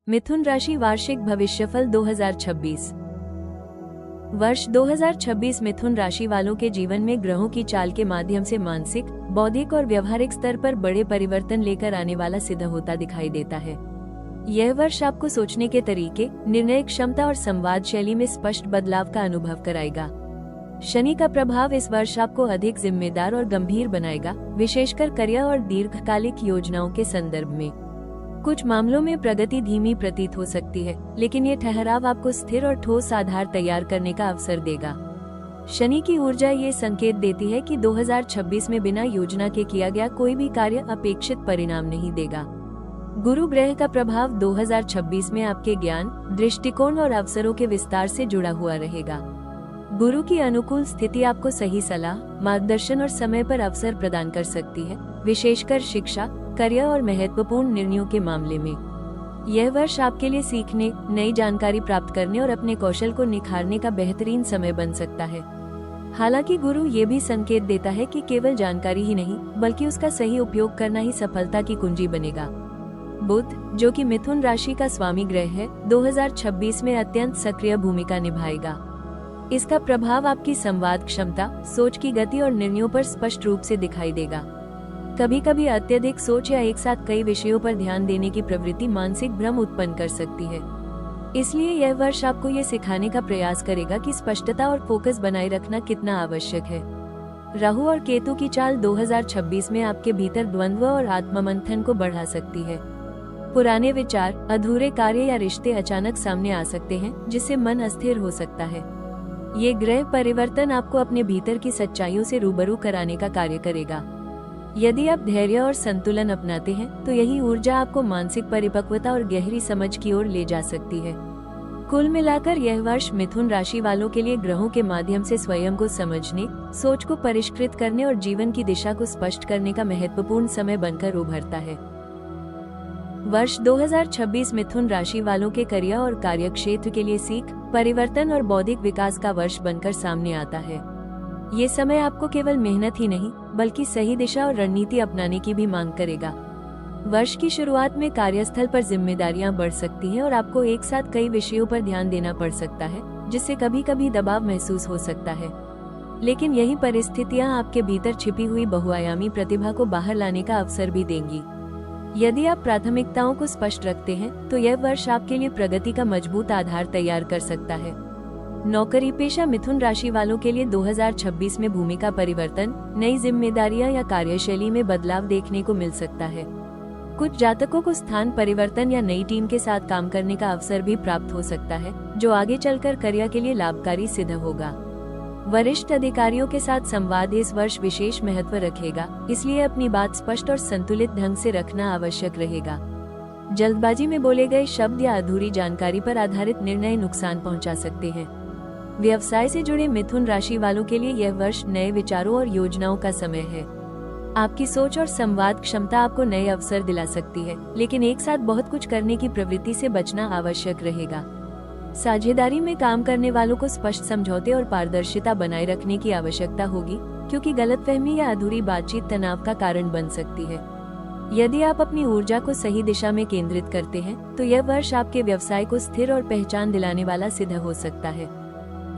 मिथुन राशि वार्षिक भविष्यफल 2026। वर्ष 2026 मिथुन राशि वालों के जीवन में ग्रहों की चाल के माध्यम से मानसिक, बौद्धिक और व्यवहारिक स्तर पर बड़े परिवर्तन लेकर आने वाला सिद्ध होता दिखाई देता है। यह वर्ष आपको सोचने के तरीके, निर्णय क्षमता और संवाद शैली में स्पष्ट बदलाव का अनुभव कराएगा। शनि का प्रभाव इस वर्ष आपको अधिक जिम्मेदार और गंभीर बनाएगा, विशेषकर करियर और दीर्घकालिक योजनाओं के संदर्भ में। कुछ मामलों में प्रगति धीमी प्रतीत हो सकती है, लेकिन ये ठहराव आपको स्थिर और ठोस आधार तैयार करने का अवसर देगा। शनि की ऊर्जा ये संकेत देती है कि 2026 में बिना योजना के किया गया कोई भी कार्य अपेक्षित परिणाम नहीं देगा। गुरु ग्रह का प्रभाव 2026 में आपके ज्ञान, दृष्टिकोण और अवसरों के विस्तार से जुड़ा हुआ रहेगा। गुरु की अनुकूल स्थिति आपको सही सलाह, मार्गदर्शन और समय पर अवसर प्रदान कर सकती है, विशेषकर शिक्षा, करियर और महत्वपूर्ण निर्णयों के मामले में। यह वर्ष आपके लिए सीखने, नई जानकारी प्राप्त करने और अपने कौशल को निखारने का बेहतरीन समय बन सकता है। हालांकि गुरु ये भी संकेत देता है कि केवल जानकारी ही नहीं, बल्कि उसका सही उपयोग करना ही सफलता की कुंजी बनेगा। बुध, जो कि मिथुन राशि का स्वामी ग्रह है, 2026 में अत्यंत सक्रिय भूमिका निभाएगा। इसका प्रभाव आपकी संवाद क्षमता, सोच की गति और निर्णयों पर स्पष्ट रूप से दिखाई देगा। कभी कभी अत्यधिक सोच या एक साथ कई विषयों पर ध्यान देने की प्रवृत्ति मानसिक भ्रम उत्पन्न कर सकती है। इसलिए यह वर्ष आपको ये सिखाने का प्रयास करेगा कि स्पष्टता और फोकस बनाए रखना कितना आवश्यक है। राहु और केतु की चाल 2026 में आपके भीतर द्वंद्व और आत्ममंथन को बढ़ा सकती है। पुराने विचार, अधूरे कार्य या रिश्ते अचानक सामने आ सकते हैं, जिससे मन अस्थिर हो सकता है। ये ग्रह परिवर्तन आपको अपने भीतर की सच्चाइयों से रूबरू कराने का कार्य करेगा। यदि आप धैर्य और संतुलन अपनाते हैं, तो यही ऊर्जा आपको मानसिक परिपक्वता और गहरी समझ की ओर ले जा सकती है। कुल मिलाकर यह वर्ष मिथुन राशि वालों के लिए ग्रहों के माध्यम से स्वयं को समझने, सोच को परिष्कृत करने और जीवन की दिशा को स्पष्ट करने का महत्वपूर्ण समय बनकर उभरता है। वर्ष 2026 मिथुन राशि वालों के करियर और कार्य क्षेत्र के लिए सीख, परिवर्तन और बौद्धिक विकास का वर्ष बनकर सामने आता है। ये समय आपको केवल मेहनत ही नहीं, बल्कि सही दिशा और रणनीति अपनाने की भी मांग करेगा। वर्ष की शुरुआत में कार्यस्थल पर जिम्मेदारियां बढ़ सकती हैं और आपको एक साथ कई विषयों पर ध्यान देना पड़ सकता है, जिससे कभी कभी दबाव महसूस हो सकता है। लेकिन यही परिस्थितियां आपके भीतर छिपी हुई बहुआयामी प्रतिभा को बाहर लाने का अवसर भी देंगी। यदि आप प्राथमिकताओं को स्पष्ट रखते हैं, तो यह वर्ष आपके लिए प्रगति का मजबूत आधार तैयार कर सकता है। नौकरी पेशा मिथुन राशि वालों के लिए 2026 में भूमिका परिवर्तन, नई जिम्मेदारियां या कार्यशैली में बदलाव देखने को मिल सकता है। कुछ जातकों को स्थान परिवर्तन या नई टीम के साथ काम करने का अवसर भी प्राप्त हो सकता है, जो आगे चलकर करियर के लिए लाभकारी सिद्ध होगा। वरिष्ठ अधिकारियों के साथ संवाद इस वर्ष विशेष महत्व रखेगा, इसलिए अपनी बात स्पष्ट और संतुलित ढंग से रखना आवश्यक रहेगा। जल्दबाजी में बोले गए शब्द या अधूरी जानकारी पर आधारित निर्णय नुकसान पहुंचा सकते हैं। व्यवसाय से जुड़े मिथुन राशि वालों के लिए यह वर्ष नए विचारों और योजनाओं का समय है। आपकी सोच और संवाद क्षमता आपको नए अवसर दिला सकती है, लेकिन एक साथ बहुत कुछ करने की प्रवृत्ति से बचना आवश्यक रहेगा। साझेदारी में काम करने वालों को स्पष्ट समझौते और पारदर्शिता बनाए रखने की आवश्यकता होगी, क्योंकि गलतफहमी या अधूरी बातचीत तनाव का कारण बन सकती है। यदि आप अपनी ऊर्जा को सही दिशा में केंद्रित करते हैं, तो यह वर्ष आपके व्यवसाय को स्थिर और पहचान दिलाने वाला सिद्ध हो सकता है।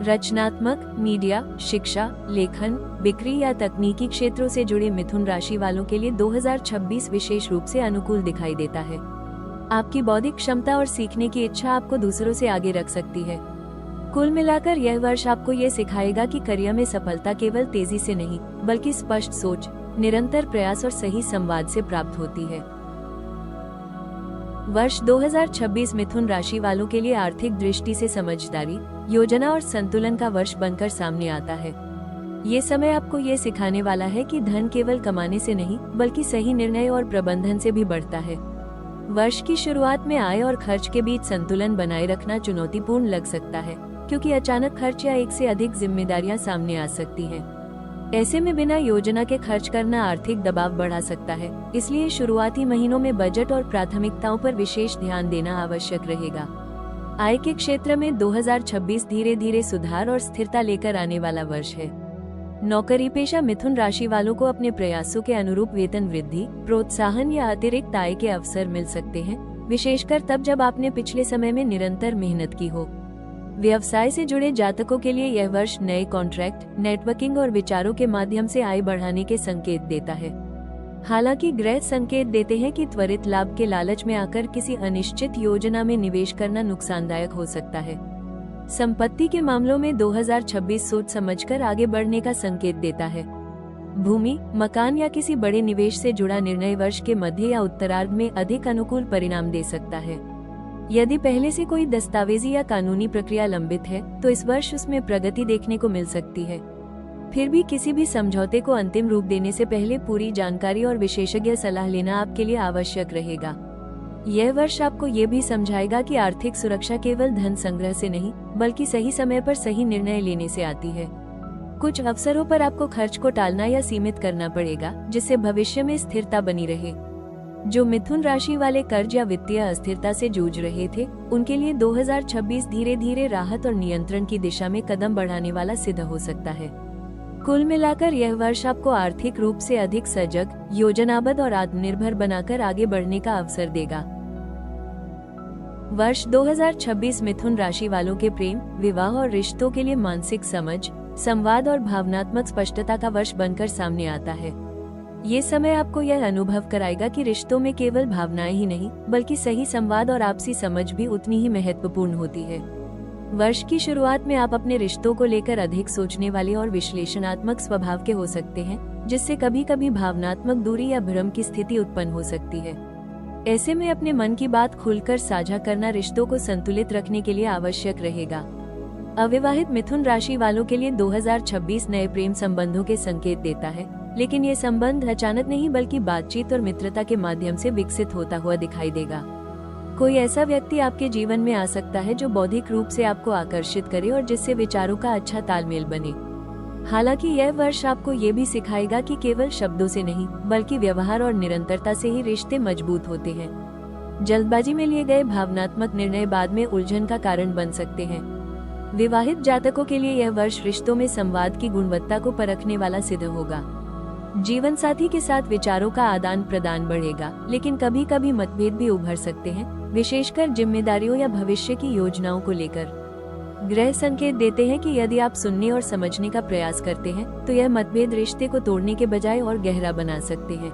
रचनात्मक, मीडिया, शिक्षा, लेखन, बिक्री या तकनीकी क्षेत्रों से जुड़े मिथुन राशि वालों के लिए 2026 विशेष रूप से अनुकूल दिखाई देता है। आपकी बौद्धिक क्षमता और सीखने की इच्छा आपको दूसरों से आगे रख सकती है। कुल मिलाकर यह वर्ष आपको ये सिखाएगा कि करियर में सफलता केवल तेजी से नहीं, बल्कि स्पष्ट सोच, निरंतर प्रयास और सही संवाद से प्राप्त होती है। वर्ष 2026 मिथुन राशि वालों के लिए आर्थिक दृष्टि से समझदारी, योजना और संतुलन का वर्ष बनकर सामने आता है। ये समय आपको ये सिखाने वाला है कि धन केवल कमाने से नहीं, बल्कि सही निर्णय और प्रबंधन से भी बढ़ता है। वर्ष की शुरुआत में आय और खर्च के बीच संतुलन बनाए रखना चुनौतीपूर्ण लग सकता है, क्योंकि अचानक खर्च या एक से अधिक जिम्मेदारियां सामने आ सकती हैं। ऐसे में बिना योजना के खर्च करना आर्थिक दबाव बढ़ा सकता है, इसलिए शुरुआती महीनों में बजट और प्राथमिकताओं पर विशेष ध्यान देना आवश्यक रहेगा। आय के क्षेत्र में 2026 धीरे धीरे सुधार और स्थिरता लेकर आने वाला वर्ष है। नौकरी पेशा मिथुन राशि वालों को अपने प्रयासों के अनुरूप वेतन वृद्धि, प्रोत्साहन या अतिरिक्त आय के अवसर मिल सकते हैं, विशेषकर तब जब आपने पिछले समय में निरंतर मेहनत की हो। व्यवसाय से जुड़े जातकों के लिए यह वर्ष नए कॉन्ट्रैक्ट, नेटवर्किंग और विचारों के माध्यम से आय बढ़ाने के संकेत देता है। हालांकि ग्रह संकेत देते हैं कि त्वरित लाभ के लालच में आकर किसी अनिश्चित योजना में निवेश करना नुकसानदायक हो सकता है। संपत्ति के मामलों में 2026 सोच समझकर आगे बढ़ने का संकेत देता है। भूमि, मकान या किसी बड़े निवेश से जुड़ा निर्णय वर्ष के मध्य या उत्तरार्ध में अधिक अनुकूल परिणाम दे सकता है। यदि पहले से कोई दस्तावेजी या कानूनी प्रक्रिया लंबित है, तो इस वर्ष उसमें प्रगति देखने को मिल सकती है। फिर भी किसी भी समझौते को अंतिम रूप देने से पहले पूरी जानकारी और विशेषज्ञ सलाह लेना आपके लिए आवश्यक रहेगा। यह वर्ष आपको ये भी समझाएगा कि आर्थिक सुरक्षा केवल धन संग्रह से नहीं, बल्कि सही समय पर सही निर्णय लेने से आती है। कुछ अवसरों पर आपको खर्च को टालना या सीमित करना पड़ेगा, जिससे भविष्य में स्थिरता बनी रहे। जो मिथुन राशि वाले कर्ज या वित्तीय अस्थिरता से जूझ रहे थे, उनके लिए 2026 धीरे धीरे राहत और नियंत्रण की दिशा में कदम बढ़ाने वाला सिद्ध हो सकता है। कुल मिलाकर यह वर्ष आपको आर्थिक रूप से अधिक सजग, योजनाबद्ध और आत्मनिर्भर बनाकर आगे बढ़ने का अवसर देगा। वर्ष 2026 मिथुन राशि वालों के प्रेम, विवाह और रिश्तों के लिए मानसिक समझ, संवाद और भावनात्मक स्पष्टता का वर्ष बनकर सामने आता है। ये समय आपको यह अनुभव कराएगा कि रिश्तों में केवल भावनाएं ही नहीं, बल्कि सही संवाद और आपसी समझ भी उतनी ही महत्वपूर्ण होती है। वर्ष की शुरुआत में आप अपने रिश्तों को लेकर अधिक सोचने वाले और विश्लेषणात्मक स्वभाव के हो सकते हैं, जिससे कभी कभी भावनात्मक दूरी या भ्रम की स्थिति उत्पन्न हो सकती है। ऐसे में अपने मन की बात खुलकर साझा करना रिश्तों को संतुलित रखने के लिए आवश्यक रहेगा। अविवाहित मिथुन राशि वालों के लिए 2026 नए प्रेम संबंधों के संकेत देता है, लेकिन ये संबंध अचानक नहीं बल्कि बातचीत और मित्रता के माध्यम से विकसित होता हुआ दिखाई देगा। कोई ऐसा व्यक्ति आपके जीवन में आ सकता है जो बौद्धिक रूप से आपको आकर्षित करे और जिससे विचारों का अच्छा तालमेल बने। हालांकि यह वर्ष आपको ये भी सिखाएगा कि केवल शब्दों से नहीं, बल्कि व्यवहार और निरंतरता से ही रिश्ते मजबूत होते हैं। जल्दबाजी में लिए गए भावनात्मक निर्णय बाद में उलझन का कारण बन सकते हैं। विवाहित जातकों के लिए यह वर्ष रिश्तों में संवाद की गुणवत्ता को परखने वाला सिद्ध होगा। जीवन साथी के साथ विचारों का आदान प्रदान बढ़ेगा, लेकिन कभी कभी मतभेद भी उभर सकते हैं, विशेषकर जिम्मेदारियों या भविष्य की योजनाओं को लेकर। ग्रह संकेत देते हैं कि यदि आप सुनने और समझने का प्रयास करते हैं, तो यह मतभेद रिश्ते को तोड़ने के बजाय और गहरा बना सकते हैं।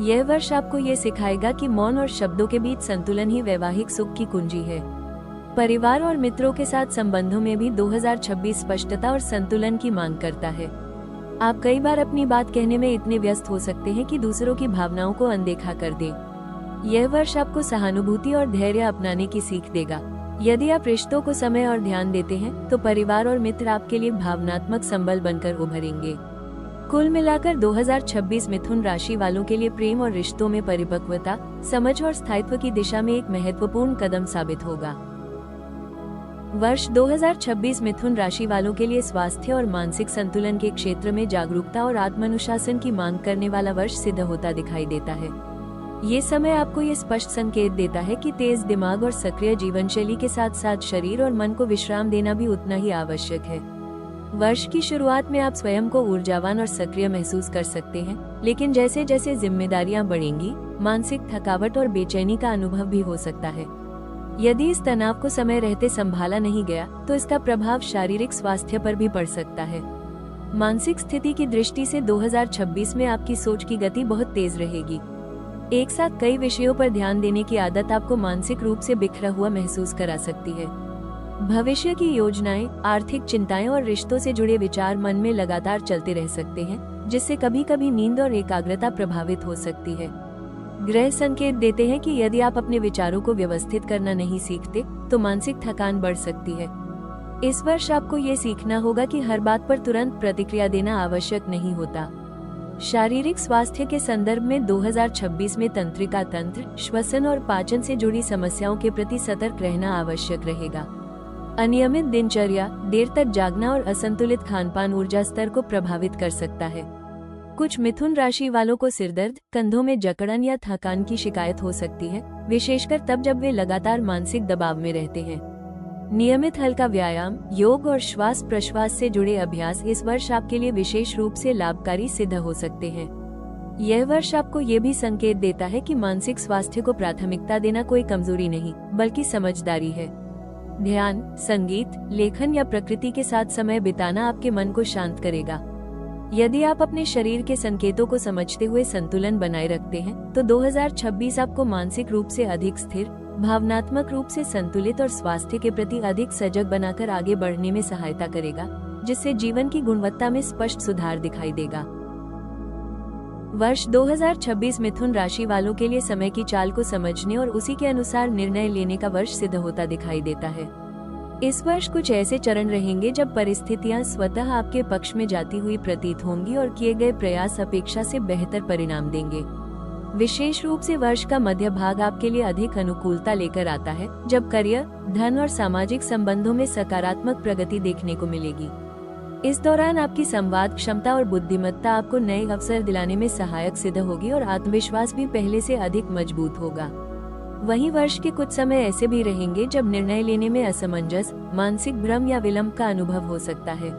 यह वर्ष आपको ये सिखाएगा कि मौन और शब्दों के बीच संतुलन ही वैवाहिक सुख की कुंजी है। परिवार और मित्रों के साथ संबंधों में भी 2026 स्पष्टता और संतुलन की मांग करता है। आप कई बार अपनी बात कहने में इतने व्यस्त हो सकते हैं कि दूसरों की भावनाओं को अनदेखा कर दें। यह वर्ष आपको सहानुभूति और धैर्य अपनाने की सीख देगा। यदि आप रिश्तों को समय और ध्यान देते हैं, तो परिवार और मित्र आपके लिए भावनात्मक संबल बनकर उभरेंगे। कुल मिलाकर 2026 मिथुन राशि वालों के लिए प्रेम और रिश्तों में परिपक्वता, समझ और स्थायित्व की दिशा में एक महत्वपूर्ण कदम साबित होगा। वर्ष 2026 मिथुन राशि वालों के लिए स्वास्थ्य और मानसिक संतुलन के क्षेत्र में जागरूकता और आत्मानुशासन की मांग करने वाला वर्ष सिद्ध होता दिखाई देता है। ये समय आपको ये स्पष्ट संकेत देता है कि तेज दिमाग और सक्रिय जीवनशैली के साथ साथ शरीर और मन को विश्राम देना भी उतना ही आवश्यक है। वर्ष की शुरुआत में आप स्वयं को ऊर्जावान और सक्रिय महसूस कर सकते हैं, लेकिन जैसे जैसे जिम्मेदारियां बढ़ेंगी, मानसिक थकावट और बेचैनी का अनुभव भी हो सकता है। यदि इस तनाव को समय रहते संभाला नहीं गया, तो इसका प्रभाव शारीरिक स्वास्थ्य पर भी पड़ सकता है। मानसिक स्थिति की दृष्टि से 2026 में आपकी सोच की गति बहुत तेज रहेगी। एक साथ कई विषयों पर ध्यान देने की आदत आपको मानसिक रूप से बिखरा हुआ महसूस करा सकती है। भविष्य की योजनाएं, आर्थिक चिंताएं और रिश्तों से जुड़े विचार मन में लगातार चलते रह सकते हैं, जिससे कभी कभी नींद और एकाग्रता प्रभावित हो सकती है। ग्रह संकेत देते हैं कि यदि आप अपने विचारों को व्यवस्थित करना नहीं सीखते, तो मानसिक थकान बढ़ सकती है। इस वर्ष आपको ये सीखना होगा कि हर बात पर तुरंत प्रतिक्रिया देना आवश्यक नहीं होता। शारीरिक स्वास्थ्य के संदर्भ में 2026 में तंत्रिका तंत्र, श्वसन और पाचन से जुड़ी समस्याओं के प्रति सतर्क रहना आवश्यक रहेगा। अनियमित दिनचर्या, देर तक जागना और असंतुलित खानपान ऊर्जा स्तर को प्रभावित कर सकता है। कुछ मिथुन राशि वालों को सिरदर्द, कंधों में जकड़न या थकान की शिकायत हो सकती है, विशेषकर तब जब वे लगातार मानसिक दबाव में रहते हैं। नियमित हल्का व्यायाम, योग और श्वास प्रश्वास से जुड़े अभ्यास इस वर्ष आपके लिए विशेष रूप से लाभकारी सिद्ध हो सकते हैं। यह वर्ष आपको ये भी संकेत देता है कि मानसिक स्वास्थ्य को प्राथमिकता देना कोई कमजोरी नहीं बल्कि समझदारी है। ध्यान, संगीत, लेखन या प्रकृति के साथ समय बिताना आपके मन को शांत करेगा। यदि आप अपने शरीर के संकेतों को समझते हुए संतुलन बनाए रखते हैं तो 2026 आपको मानसिक रूप से अधिक स्थिर, भावनात्मक रूप से संतुलित और स्वास्थ्य के प्रति अधिक सजग बनाकर आगे बढ़ने में सहायता करेगा, जिससे जीवन की गुणवत्ता में स्पष्ट सुधार दिखाई देगा। वर्ष 2026 मिथुन राशि वालों के लिए समय की चाल को समझने और उसी के अनुसार निर्णय लेने का वर्ष सिद्ध होता दिखाई देता है। इस वर्ष कुछ ऐसे चरण रहेंगे जब परिस्थितियां स्वतः आपके पक्ष में जाती हुई प्रतीत होंगी और किए गए प्रयास अपेक्षा से बेहतर परिणाम देंगे। विशेष रूप से वर्ष का मध्य भाग आपके लिए अधिक अनुकूलता लेकर आता है, जब करियर, धन और सामाजिक संबंधों में सकारात्मक प्रगति देखने को मिलेगी। इस दौरान आपकी संवाद क्षमता और बुद्धिमत्ता आपको नए अवसर दिलाने में सहायक सिद्ध होगी और आत्मविश्वास भी पहले से अधिक मजबूत होगा। वहीं वर्ष के कुछ समय ऐसे भी रहेंगे जब निर्णय लेने में असमंजस, मानसिक भ्रम या विलंब का अनुभव हो सकता है।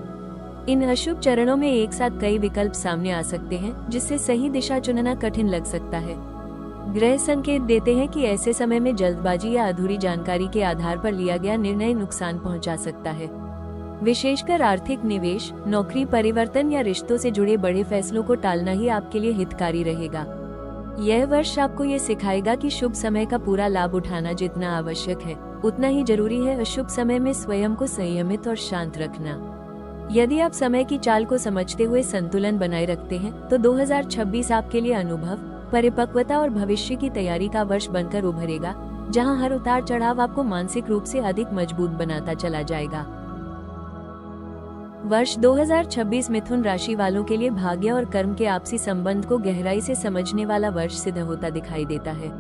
इन अशुभ चरणों में एक साथ कई विकल्प सामने आ सकते हैं, जिससे सही दिशा चुनना कठिन लग सकता है। ग्रह संकेत देते हैं कि ऐसे समय में जल्दबाजी या अधूरी जानकारी के आधार पर लिया गया निर्णय नुकसान पहुंचा सकता है। विशेषकर आर्थिक निवेश, नौकरी परिवर्तन या रिश्तों से जुड़े बड़े फैसलों को टालना ही आपके लिए हितकारी रहेगा। यह वर्ष आपको ये सिखाएगा कि शुभ समय का पूरा लाभ उठाना जितना आवश्यक है, उतना ही जरूरी है अशुभ समय में स्वयं को संयमित और शांत रखना। यदि आप समय की चाल को समझते हुए संतुलन बनाए रखते हैं, तो 2026 आपके लिए अनुभव, परिपक्वता और भविष्य की तैयारी का वर्ष बनकर उभरेगा, जहां हर उतार चढ़ाव आपको मानसिक रूप से अधिक मजबूत बनाता चला जाएगा। वर्ष 2026 मिथुन राशि वालों के लिए भाग्य और कर्म के आपसी संबंध को गहराई से समझने वाला वर्ष सिद्ध होता दिखाई देता है।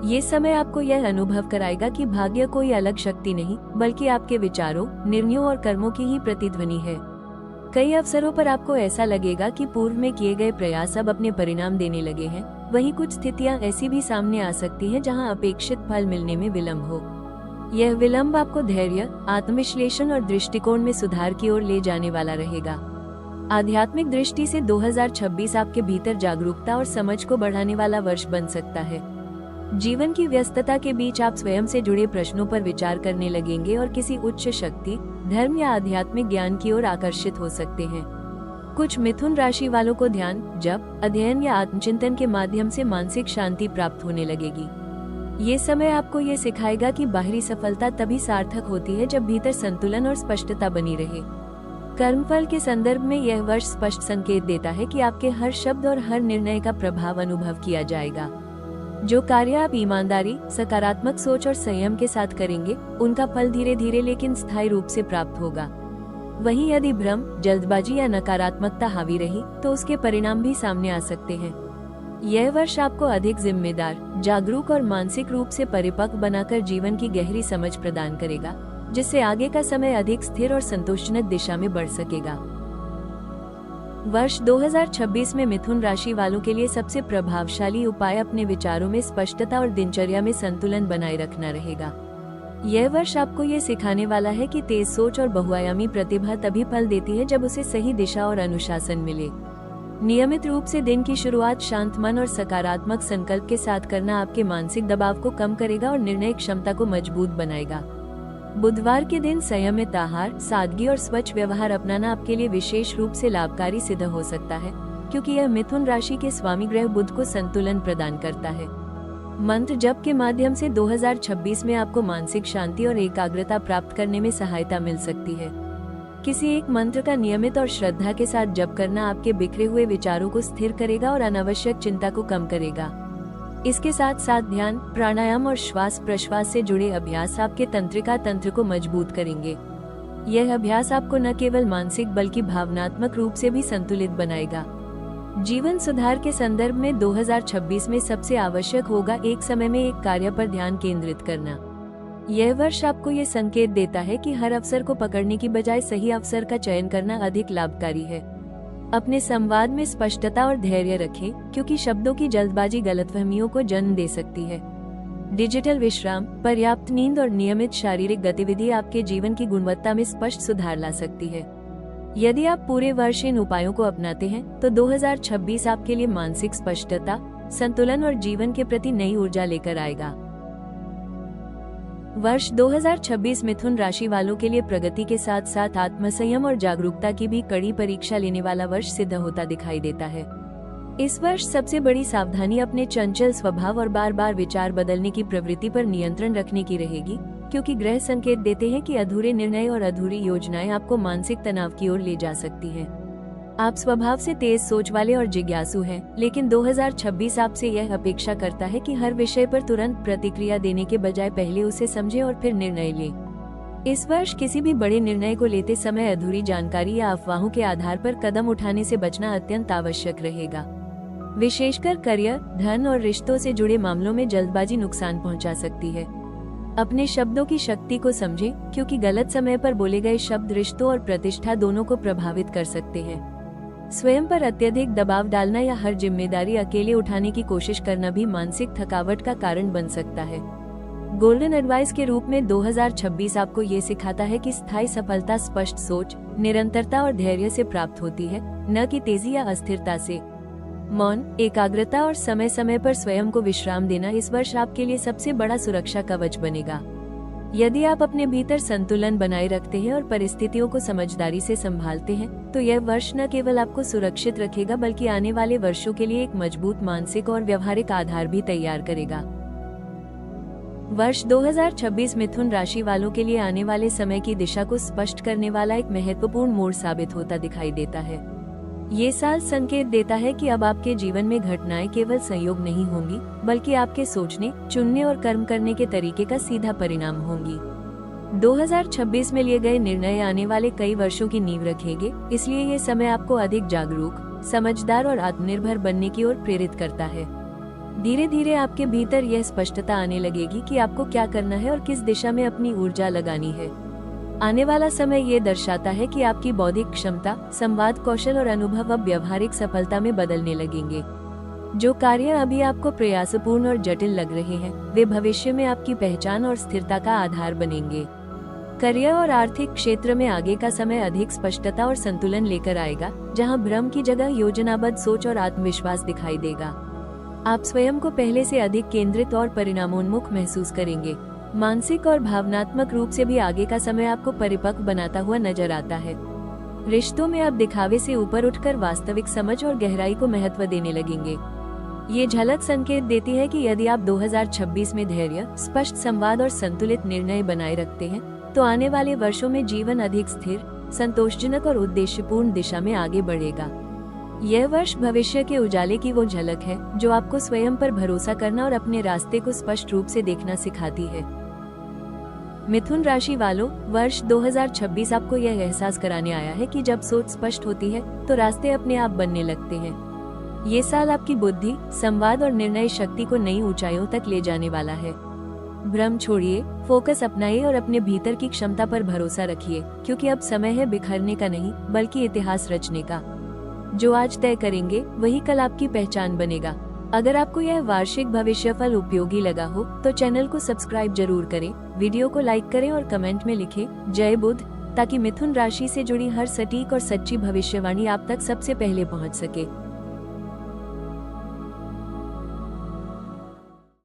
ये समय आपको यह अनुभव कराएगा कि भाग्य कोई अलग शक्ति नहीं, बल्कि आपके विचारों, निर्णयों और कर्मों की ही प्रतिध्वनि है। कई अवसरों पर आपको ऐसा लगेगा कि पूर्व में किए गए प्रयास अब अपने परिणाम देने लगे हैं। वहीं कुछ स्थितियां ऐसी भी सामने आ सकती हैं जहां अपेक्षित फल मिलने में विलंब हो। यह विलंब आपको धैर्य, आत्मविश्लेषण और दृष्टिकोण में सुधार की ओर ले जाने वाला रहेगा। आध्यात्मिक दृष्टि से 2026 आपके भीतर जागरूकता और समझ को बढ़ाने वाला वर्ष बन सकता है। जीवन की व्यस्तता के बीच आप स्वयं से जुड़े प्रश्नों पर विचार करने लगेंगे और किसी उच्च शक्ति, धर्म या आध्यात्मिक ज्ञान की ओर आकर्षित हो सकते हैं। कुछ मिथुन राशि वालों को ध्यान, जप, अध्ययन या आत्मचिंतन के माध्यम से मानसिक शांति प्राप्त होने लगेगी। ये समय आपको ये सिखाएगा कि बाहरी सफलता तभी सार्थक होती है जब भीतर संतुलन और स्पष्टता बनी रहे। कर्मफल के संदर्भ में यह वर्ष स्पष्ट संकेत देता है कि आपके हर शब्द और हर निर्णय का प्रभाव अनुभव किया जाएगा। जो कार्य आप ईमानदारी, सकारात्मक सोच और संयम के साथ करेंगे, उनका फल धीरे धीरे लेकिन स्थायी रूप से प्राप्त होगा। वहीं यदि भ्रम, जल्दबाजी या नकारात्मकता हावी रही, तो उसके परिणाम भी सामने आ सकते हैं। यह वर्ष आपको अधिक जिम्मेदार, जागरूक और मानसिक रूप से परिपक्व बनाकर जीवन की गहरी समझ प्रदान करेगा, जिससे आगे का समय अधिक स्थिर और संतोषजनक दिशा में बढ़ सकेगा। वर्ष 2026 में मिथुन राशि वालों के लिए सबसे प्रभावशाली उपाय अपने विचारों में स्पष्टता और दिनचर्या में संतुलन बनाए रखना रहेगा। यह वर्ष आपको ये सिखाने वाला है कि तेज सोच और बहुआयामी प्रतिभा तभी फल देती है जब उसे सही दिशा और अनुशासन मिले। नियमित रूप से दिन की शुरुआत शांत मन और सकारात्मक संकल्प के साथ करना आपके मानसिक दबाव को कम करेगा और निर्णय क्षमता को मजबूत बनाएगा। बुधवार के दिन संयमित आहार, सादगी और स्वच्छ व्यवहार अपनाना आपके लिए विशेष रूप से लाभकारी सिद्ध हो सकता है, क्योंकि यह मिथुन राशि के स्वामी ग्रह बुध को संतुलन प्रदान करता है। मंत्र जप के माध्यम से 2026 में आपको मानसिक शांति और एकाग्रता प्राप्त करने में सहायता मिल सकती है। किसी एक मंत्र का नियमित और श्रद्धा के साथ जप करना आपके बिखरे हुए विचारों को स्थिर करेगा और अनावश्यक चिंता को कम करेगा। इसके साथ साथ ध्यान, प्राणायाम और श्वास प्रश्वास से जुड़े अभ्यास आपके तंत्रिका तंत्र को मजबूत करेंगे। यह अभ्यास आपको न केवल मानसिक बल्कि भावनात्मक रूप से भी संतुलित बनाएगा। जीवन सुधार के संदर्भ में 2026 में सबसे आवश्यक होगा एक समय में एक कार्य पर ध्यान केंद्रित करना। यह वर्ष आपको ये संकेत देता है कि हर अवसर को पकड़ने की बजाय सही अवसर का चयन करना अधिक लाभकारी है। अपने संवाद में स्पष्टता और धैर्य रखें, क्योंकि शब्दों की जल्दबाजी गलतफहमियों को जन्म दे सकती है। डिजिटल विश्राम, पर्याप्त नींद और नियमित शारीरिक गतिविधि आपके जीवन की गुणवत्ता में स्पष्ट सुधार ला सकती है। यदि आप पूरे वर्ष इन उपायों को अपनाते हैं तो 2026 आपके लिए मानसिक स्पष्टता, संतुलन और जीवन के प्रति नई ऊर्जा लेकर आएगा। वर्ष 2026 मिथुन राशि वालों के लिए प्रगति के साथ साथ आत्मसंयम और जागरूकता की भी कड़ी परीक्षा लेने वाला वर्ष सिद्ध होता दिखाई देता है। इस वर्ष सबसे बड़ी सावधानी अपने चंचल स्वभाव और बार बार विचार बदलने की प्रवृत्ति पर नियंत्रण रखने की रहेगी, क्योंकि ग्रह संकेत देते हैं कि अधूरे निर्णय और अधूरी योजनाएं आपको मानसिक तनाव की ओर ले जा सकती हैं। आप स्वभाव से तेज सोच वाले और जिज्ञासु हैं, लेकिन 2026 आपसे यह अपेक्षा करता है कि हर विषय पर तुरंत प्रतिक्रिया देने के बजाय पहले उसे समझें और फिर निर्णय लें। इस वर्ष किसी भी बड़े निर्णय को लेते समय अधूरी जानकारी या अफवाहों के आधार पर कदम उठाने से बचना अत्यंत आवश्यक रहेगा। विशेषकर करियर, धन और रिश्तों से जुड़े मामलों में जल्दबाजी नुकसान पहुंचा सकती है। अपने शब्दों की शक्ति को समझें, क्योंकि गलत समय पर बोले गए शब्द रिश्तों और प्रतिष्ठा दोनों को प्रभावित कर सकते हैं। स्वयं पर अत्यधिक दबाव डालना या हर जिम्मेदारी अकेले उठाने की कोशिश करना भी मानसिक थकावट का कारण बन सकता है। गोल्डन एडवाइस के रूप में 2026 आपको ये सिखाता है कि स्थायी सफलता स्पष्ट सोच, निरंतरता और धैर्य से प्राप्त होती है, न कि तेजी या अस्थिरता से। मौन, एकाग्रता और समय समय पर स्वयं को विश्राम देना इस वर्ष आपके लिए सबसे बड़ा सुरक्षा कवच बनेगा। यदि आप अपने भीतर संतुलन बनाए रखते हैं और परिस्थितियों को समझदारी से संभालते हैं, तो यह वर्ष न केवल आपको सुरक्षित रखेगा बल्कि आने वाले वर्षों के लिए एक मजबूत मानसिक और व्यवहारिक आधार भी तैयार करेगा। वर्ष 2026 मिथुन राशि वालों के लिए आने वाले समय की दिशा को स्पष्ट करने वाला एक महत्वपूर्ण मोड़ साबित होता दिखाई देता है। ये साल संकेत देता है कि अब आपके जीवन में घटनाएं केवल संयोग नहीं होंगी, बल्कि आपके सोचने, चुनने और कर्म करने के तरीके का सीधा परिणाम होंगी। 2026 में लिए गए निर्णय आने वाले कई वर्षों की नींव रखेंगे, इसलिए ये समय आपको अधिक जागरूक, समझदार और आत्मनिर्भर बनने की ओर प्रेरित करता है। धीरे धीरे आपके भीतर यह स्पष्टता आने लगेगी कि आपको क्या करना है और किस दिशा में अपनी ऊर्जा लगानी है। आने वाला समय ये दर्शाता है कि आपकी बौद्धिक क्षमता, संवाद कौशल और अनुभव अब व्यवहारिक सफलता में बदलने लगेंगे। जो कार्य अभी आपको प्रयासपूर्ण और जटिल लग रहे हैं, वे भविष्य में आपकी पहचान और स्थिरता का आधार बनेंगे। करियर और आर्थिक क्षेत्र में आगे का समय अधिक स्पष्टता और संतुलन लेकर आएगा, जहां भ्रम की जगह योजनाबद्ध सोच और आत्मविश्वास दिखाई देगा। आप स्वयं को पहले से अधिक केंद्रित और परिणामोन्मुख महसूस करेंगे। मानसिक और भावनात्मक रूप से भी आगे का समय आपको परिपक्व बनाता हुआ नजर आता है। रिश्तों में आप दिखावे से ऊपर उठकर वास्तविक समझ और गहराई को महत्व देने लगेंगे। ये झलक संकेत देती है कि यदि आप 2026 में धैर्य, स्पष्ट संवाद और संतुलित निर्णय बनाए रखते हैं, तो आने वाले वर्षों में जीवन अधिक स्थिर, संतोषजनक और उद्देश्यपूर्ण दिशा में आगे बढ़ेगा। यह वर्ष भविष्य के उजाले की वो झलक है जो आपको स्वयं पर भरोसा करना और अपने रास्ते को स्पष्ट रूप से देखना सिखाती है। मिथुन राशि वालों, वर्ष 2026 आपको यह एहसास कराने आया है कि जब सोच स्पष्ट होती है तो रास्ते अपने आप बनने लगते हैं। ये साल आपकी बुद्धि, संवाद और निर्णय शक्ति को नई ऊंचाइयों तक ले जाने वाला है। भ्रम छोड़िए, फोकस अपनाइए और अपने भीतर की क्षमता पर भरोसा रखिए, क्योंकि अब समय है बिखरने का नहीं, बल्कि इतिहास रचने का। जो आज तय करेंगे वही कल आपकी पहचान बनेगा। अगर आपको यह वार्षिक भविष्यफल उपयोगी लगा हो तो चैनल को सब्सक्राइब जरूर करें, वीडियो को लाइक करें और कमेंट में लिखें जय बुध, ताकि मिथुन राशि से जुड़ी हर सटीक और सच्ची भविष्यवाणी आप तक सबसे पहले पहुंच सके।